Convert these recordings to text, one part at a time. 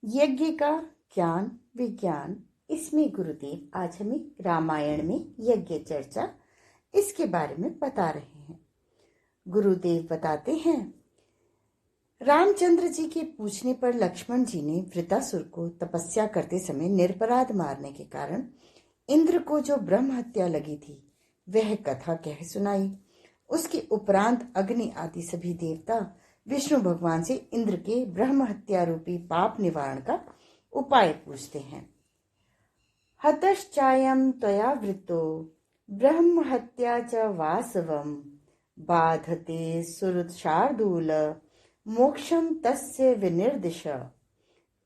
यज्ञ का ज्ञान विज्ञान, इसमें गुरुदेव आज हमें रामायण में यज्ञ चर्चा इसके बारे में बता रहे हैं। गुरुदेव बताते हैं, रामचंद्र जी के पूछने पर लक्ष्मण जी ने वृतासुर को तपस्या करते समय निरपराध मारने के कारण इंद्र को जो ब्रह्म हत्या लगी थी वह कथा कह सुनाई। उसके उपरांत अग्नि आदि सभी देवता विष्णु भगवान से इंद्र के ब्रह्म हत्या रूपी पाप निवारण का उपाय पूछते हैं। हतश्चायं त्वया वृतो ब्रह्म हत्या च वासवम बाधते सुरशार्दूल मोक्षम तस्य विनिर्दिश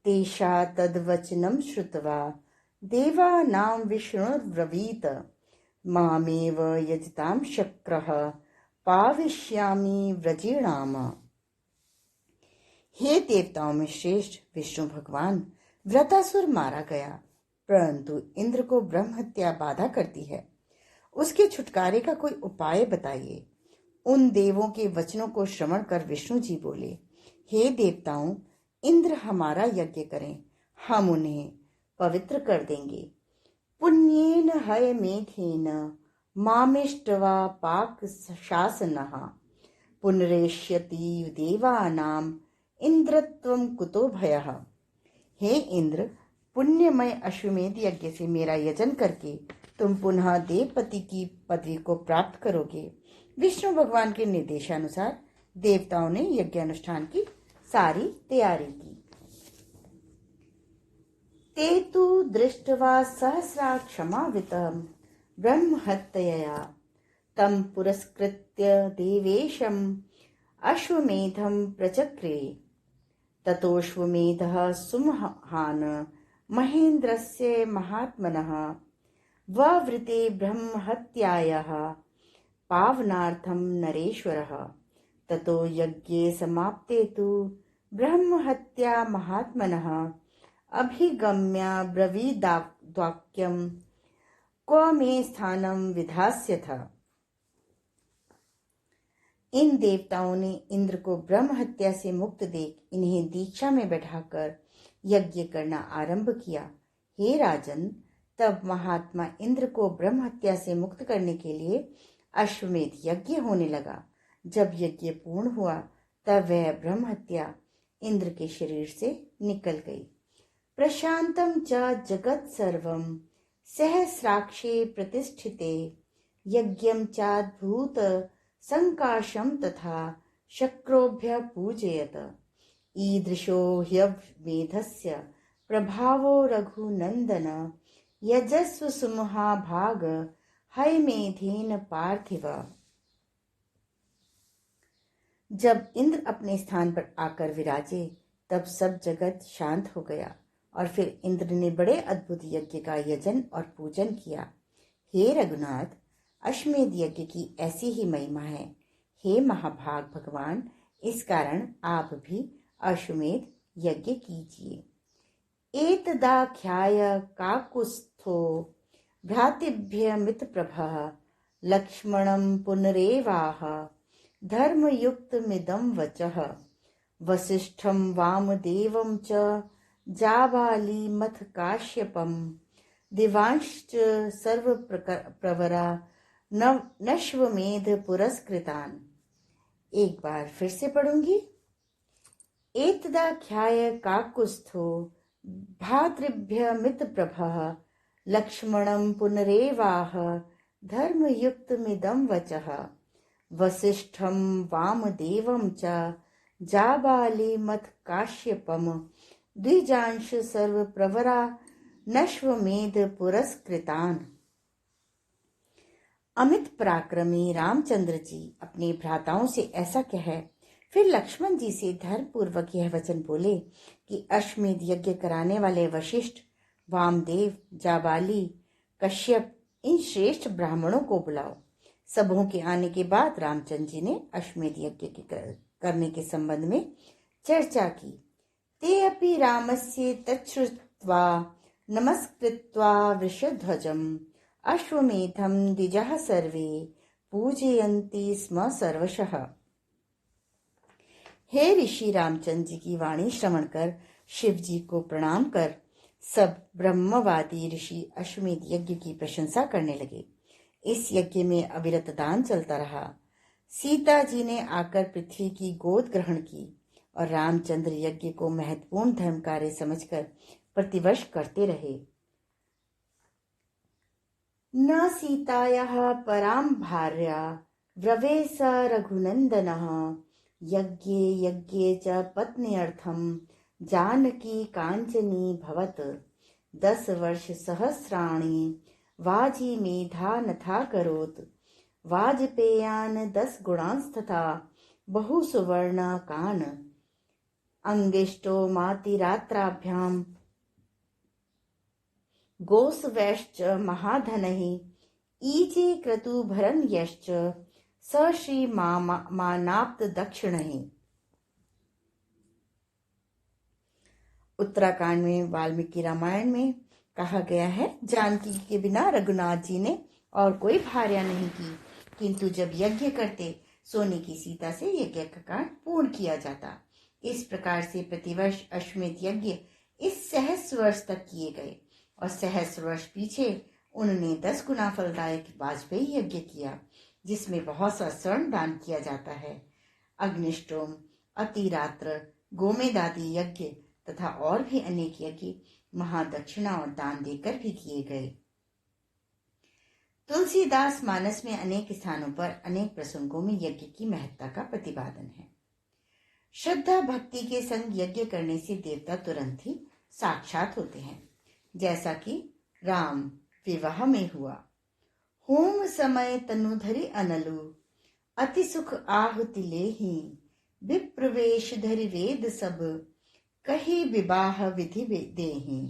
तेषा तद्वचनं श्रुत्वा देवानां विष्णुर्ब्रवीत मामेव यजतां शक्रः पाविष्यामि व्रजीणाम। हे देवताओं में श्रेष्ठ विष्णु भगवान, वृतासुर मारा गया, परंतु इंद्र को ब्रह्म हत्या बाधा करती है। उसके छुटकारे का कोई उपाय बताइए। उन देवों के वचनों को श्रवण कर विष्णु जी बोले, हे देवताओं, इंद्र हमारा यज्ञ करें, हम उन्हें पवित्र कर देंगे। पुण्येन हयमेधेन मामिष्ट्वा पाक शासनः पुनरेष्यति देवानां इंद्रत्वं कुतो भयः। हे इंद्र, पुण्यमय अश्वमेध यज्ञ से मेरा यजन करके तुम पुनः देवपति की पदवी को प्राप्त करोगे। विष्णु भगवान के निर्देशानुसार देवताओं ने यज्ञ अनुष्ठान की सारी तैयारी की। ते तु दृष्ट्वा सहस्रा क्षमावितं ब्रह्म हत्यया तं पुरस्कृत्य देवेशम् अश्वमेधं प्रचक्रे। ततोऽश्वमेधः सुमहान् महेन्द्रस्य महात्मनः ववृते ब्रह्म हत्यायाः पावनार्थं नरेश्वरः। ततो यज्ञे समाप्ते तु ब्रह्म हत्या महात्मनः अभिगम्य ब्रवीद्वाक्यं क्व मे स्थानं विधास्यथ। इन देवताओं ने इंद्र को ब्रह्म हत्या से मुक्त देख इन्हें दीक्षा में बैठाकर यज्ञ करना आरंभ किया। हे राजन, तब महात्मा इंद्र को ब्रह्म हत्या से मुक्त करने के लिए अश्वमेध यज्ञ होने लगा। जब यज्ञ पूर्ण हुआ तब वह ब्रह्म हत्या इंद्र के शरीर से निकल गई। प्रशांतं च जगत् सर्वं सहस्राक्षे प्रतिष्ठिते यज्ञं चाद्भुत संकाशं तथा शक्रोभ्य पूजयत। ईदृशो ह्यश्वमेधस्य प्रभावो रघुनंदन यजस्व सुमहाभाग हयमेधेन पार्थिव। जब इंद्र अपने स्थान पर आकर विराजे तब सब जगत शांत हो गया और फिर इंद्र ने बड़े अद्भुत यज्ञ का यजन और पूजन किया। हे रघुनाथ, अश्वमेध यज्ञ की ऐसी ही महिमा है। हे महाभाग भगवान, इस कारण आप भी अश्वमेध यज्ञ कीजिए। एतदाख्याय काकुत्स्थो भ्रातृभ्यमितप्रभः लक्ष्मणं पुनरेवाह धर्मयुक्तमिदं वचः। वसिष्ठं वामदेवं च जाबालिमथ काश्यपं दिवांश्च सर्वप्रवरा नश्वमेध पुरस्कृतान्। एक बार फिर से पढ़ूंगी। एतदाख्याय काकुत्स्थो भ्रातृभ्यमितप्रभः लक्ष्मणं पुनरेवाह धर्मयुक्तमिदं वचः। वसिष्ठं वामदेवं च जाबालिमथ काश्यपं द्विजांश सर्वप्रवरा नश्वमेध पुरस्कृतान्। अमित पराक्रमी रामचंद्र जी अपने भ्राताओं से ऐसा कह फिर लक्ष्मण जी से धर्म पूर्वक यह वचन बोले कि अश्वमेध यज्ञ कराने वाले वशिष्ठ, वामदेव, जाबाली, कश्यप, इन श्रेष्ठ ब्राह्मणों को बुलाओ। सबों के आने के बाद रामचंद्र जी ने अश्वमेध यज्ञ करने के संबंध में चर्चा की। ते अपि रामस्य तच्छ्रुत्वा नमस्कृत्वा वृषध्वजम् अश्वमेधं द्विजः सर्वे पूजयन्ति स्म सर्वशः। हे ऋषि रामचंद्र जी की वाणी श्रवण कर शिव जी को प्रणाम कर सब ब्रह्मवादी ऋषि अश्वमेध यज्ञ की प्रशंसा करने लगे। इस यज्ञ में अविरत दान चलता रहा। सीता जी ने आकर पृथ्वी की गोद ग्रहण की और रामचंद्र यज्ञ को महत्वपूर्ण धर्म कार्य समझकर प्रतिवर्ष करते रहे। न सीतायाः परां भार्या व्रवे स रघुनंदनः यज्ञे यज्ञे च पत्न्यर्थं जानकी कांचनी भवत 10 वर्ष सहस्राणि वाजी मेधा नथा करोत् वाजपेयान 10 गुणांस्तथा बहु सुवर्ण कान अंगिष्टो मातिरात्राभ्यां गोसवैश्च महाधनैः ईजे क्रतुभरन् यश्च स श्री मानाप्त दक्षिणैः। उत्तराखंड में वाल्मीकि रामायण में कहा गया है, जानकी के बिना रघुनाथ जी ने और कोई भार्या नहीं की, किंतु जब यज्ञ करते सोने की सीता से यज्ञ का कार्य पूर्ण किया जाता। इस प्रकार से प्रतिवर्ष अश्वमेध यज्ञ इस सहस्र वर्ष तक किए गए और सहस्र वर्ष पीछे उन्होंने 10 गुना फलदायक वाजपेयी यज्ञ किया, जिसमें बहुत सा स्वर्ण दान किया जाता है। अग्निष्टोम, अतिरात्र, गोमेदादि यज्ञ तथा और भी अनेक यज्ञ महादक्षिणा और दान देकर भी किए गए। तुलसीदास मानस में अनेक स्थानों पर अनेक प्रसंगों में यज्ञ की महत्ता का प्रतिपादन है। श्रद्धा भक्ति के संग यज्ञ करने से देवता तुरंत ही साक्षात होते हैं, जैसा कि राम विवाह में हुआ। होम समय तनुधरि अनलु अति सुख आहुति लेहि विप्रवेश धरि वेद सब कही विवाह विधि देहि।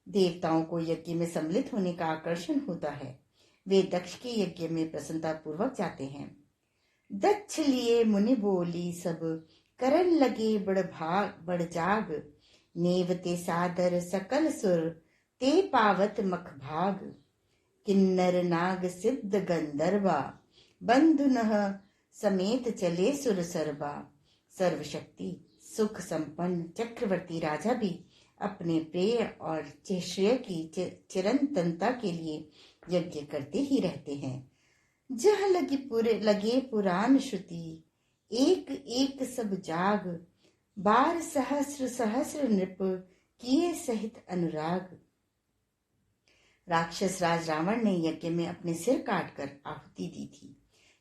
देवताओं को यज्ञ में सम्मिलित होने का आकर्षण होता है। वे दक्ष के यज्ञ में प्रसन्नता पूर्वक जाते हैं। दक्ष लिए मुनि बोली सब करन लगे बड़ जाग नेवते सादर सकल सुर ते पावत मख भाग किन्नर नाग सिद्ध गंधर्वा बंधुनः समेत चले सुर सरबा। सर्वशक्ति सुख संपन्न चक्रवर्ती राजा भी अपने प्रिय और श्रेय की चिरंतनता के लिए यज्ञ करते ही रहते हैं। जह लगे पुराण श्रुति एक एक सब जाग 12 सहस्र सहस्र नृप किए सहित अनुराग। राक्षस राज रावण ने यज्ञ में अपने सिर काटकर आहुति दी थी।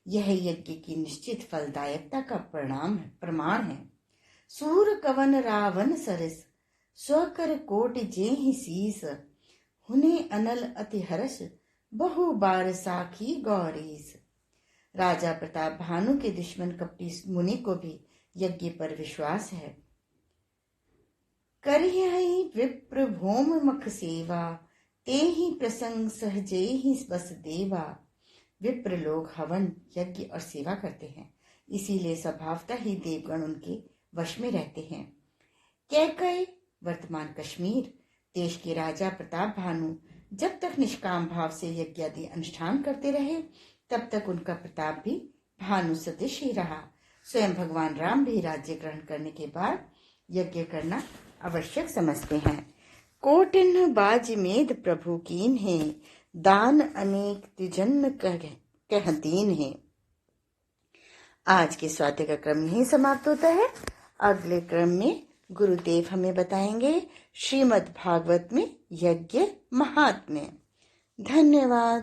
यह यज्ञ की निश्चित फलदायकता का प्रमाण है। सूर कवन रावण सरस स्वकर कोट जेहि शीस हुने अनल अति हरस बहु बार साखी गौरीस। राजा प्रताप भानु के दुश्मन कपटी मुनि को भी यज्ञ पर विश्वास है। करिहि विप्र भौम मख सेवा तेहि प्रसंग सहजे ही बस देवा। विप्र लोग हवन यज्ञ और सेवा करते हैं, इसीलिए स्वभावतः ही देवगण उनके वश में रहते हैं। कैकय वर्तमान कश्मीर देश के राजा प्रताप भानु जब तक निष्काम भाव से यज्ञ आदि अनुष्ठान करते रहे, तब तक उनका प्रताप भी भानु सदृश ही रहा। स्वयं भगवान राम भी राज्य ग्रहण करने के बाद यज्ञ करना आवश्यक समझते हैं। कोटिन बाज मेद प्रभु कीन है दान अनेक तिजन कह दीन है। आज के स्वाध्याय का क्रम यहीं समाप्त होता है। अगले क्रम में गुरुदेव हमें बताएंगे श्रीमद् भागवत में यज्ञ महात्म्य। धन्यवाद।